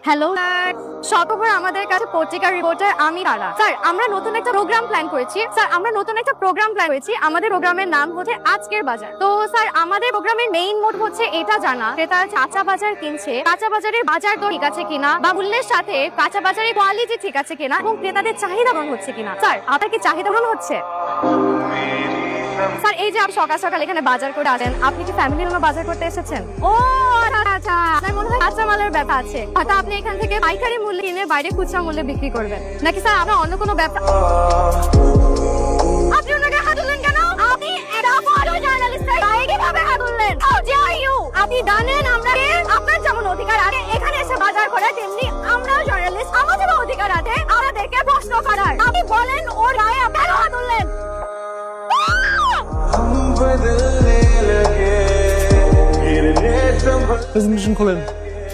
Hello sir, শতকর আমাদের কাছে পত্রিকার রিপোর্টার আমি তারা। স্যার আমরা নতুন একটা প্রোগ্রাম প্ল্যান করেছি। আমাদের প্রোগ্রামের নাম হচ্ছে আজকের বাজার। তো স্যার আমাদের প্রোগ্রামের মেইন মোড হচ্ছে এটা জানা ক্রেতা কাঁচা বাজার কিনছে, কাঁচা বাজারের বাজার দর ঠিক আছে কিনা বা মূল্যের সাথে কাঁচা বাজারের কোয়ালিটি ঠিক আছে কিনা এবং ক্রেতাদের চাহিদা পূরণ হচ্ছে কিনা। স্যার আপনার কি চাহিদা পূরণ হচ্ছে? স্যার এই যে আপনি সকাল সকাল এখানে বাজার করে আসেন, আপনি কি ফ্যামিলির জন্য বাজার করতে এসেছেন? ও আচ্ছা, আপনার মনে হয় কাঁচা মালের ব্যাপার আছে, হয়তো আপনি এখান থেকে পাইকারি মূল্যে কিনে বাইরে খুচরা মূল্যে বিক্রি করবেন, নাকি স্যার আপনার অন্য কোনো ব্যাপার? আপনি ওনাকে হাত তুললেন কেন? আপনি এটা বড় জার্নালিস্টের গায়ে কিভাবে হাত তুললেন? How dare you! আপনি জানেন আমরা আপনার যেমন অধিকার আছে এখানে এসে বাজার করার, তেমনি আমরাও জার্নালিস্ট, আমাদেরও অধিকার আছে আমাদেরকে প্রশ্ন করার। আপনি বলেন ওর গায়ে কেন হাত তুললেন? প্রেজেন্টেশন খোলেন।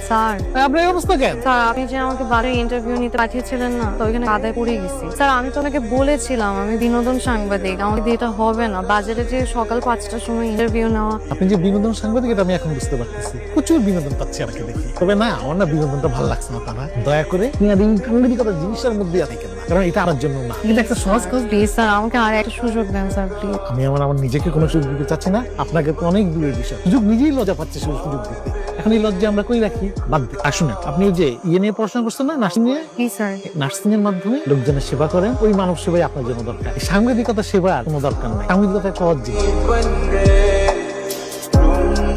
স্যার আপনার এই অবস্থা কেন? স্যার আপনি যে আমাকে বারে ইন্টারভিউ নিতে পাঠিয়েছিলেন না, তো ওইখানে কাদায় পড়ে গেছি। স্যার আমি তো ওনাকে বলেছিলাম আমি বিনোদন সাংবাদিক, আমাকে দিয়ে এটা হবে না। বাজারে যে সকাল 5টার সময় ইন্টারভিউ নেওয়া। আপনি যে বিনোদন সাংবাদিক এটা আমি এখন বুঝতে পারতেছি। প্রচুর বিনোদন পাচ্ছি আপনাকে দেখি। তবে না, আমার না বিনোদনটা ভালো লাগছে না। তা না, দয়া করে আপনি আর এই সাংবাদিকতা জিনিসটার মধ্যে থাকেন না, কারণ এটা আমার জন্য না, এটা একটা সহজ কাজ। প্লিজ স্যার আমাকে আর একটা সুযোগ দেন স্যার প্লিজ। আমি আমার নিজেকে কোনো সুযোগ দিতে চাচ্ছি না, আপনাকে তো অনেক দূরের বিষয়। সুযোগ নিজেই লজ্জা পাচ্ছে সুযোগ দিতে। এখন এই লজ্জা আমরা কই রাখি? বাদ দিই। আসুন, আপনি যে নিয়ে পড়াশোনা করছেন না, নার্সিং নিয়ে? জি স্যার। নার্সিং এর মাধ্যমে লোকজনের সেবা করেন, ওই মানব সেবাই আপনার জন্য দরকার। সাংবাদিকতা সেবা আর কোনো দরকার নাই। সাংবাদিকতা সহজ জিনিস।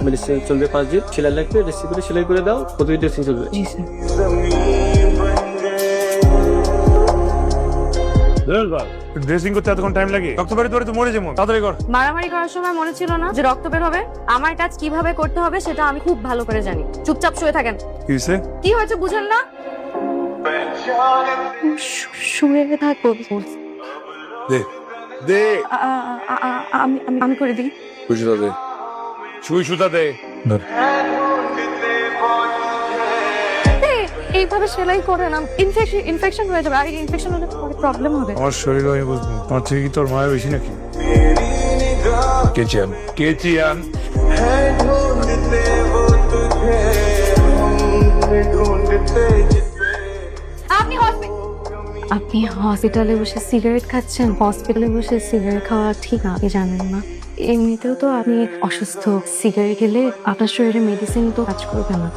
মেডিসিন চলবে 5 দিন, সেলাই লাগবে, রেসিপি সেলাই করে দাও, প্রতিদিন ড্রেসিং চলবে। জি স্যার। ড্রেসিং করতে এতক্ষণ টাইম লাগে? রক্ত বের করে তো মরে যেমন, তাড়াতাড়ি কর। মারামারি করার সময় মনে ছিল না যে রক্ত বের হবে? আমার কাজ কিভাবে করতে হবে সেটা আমি খুব ভালো করে জানি। চুপচাপ শুয়ে থাকেন। কি হইছে? কি হয়েছে বুঝেন না? শুয়ে থাকবো। দে দে, আমি করে দিই। সুতা দে, সুতা দে। এইভাবে সেলাই করে না, ইনফেকশন হয়ে যাবে, আর ইনফেকশন হলে প্রবলেম হবে। আমার শরীর আমি বুঝবো, আমার থেকে কি তোর মায়া বেশি নাকি? কেচিয়ান আপনি হসপিটালে বসে সিগারেট খাচ্ছেন? হসপিটালে বসে সিগারেট খাওয়া ঠিক আপনি জানেন না। এমনিতেও তো আপনি অসুস্থ, সিগারেট খেলে আপনার শরীরে মেডিসিন তো কাজ করবে না।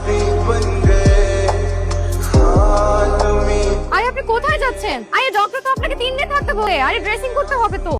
আরে আপনি কোথায় যাচ্ছেন? আরে ডক্টর তো আপনাকে 3 দিন থাকতে বলে, আরে ড্রেসিং করতে হবে তো।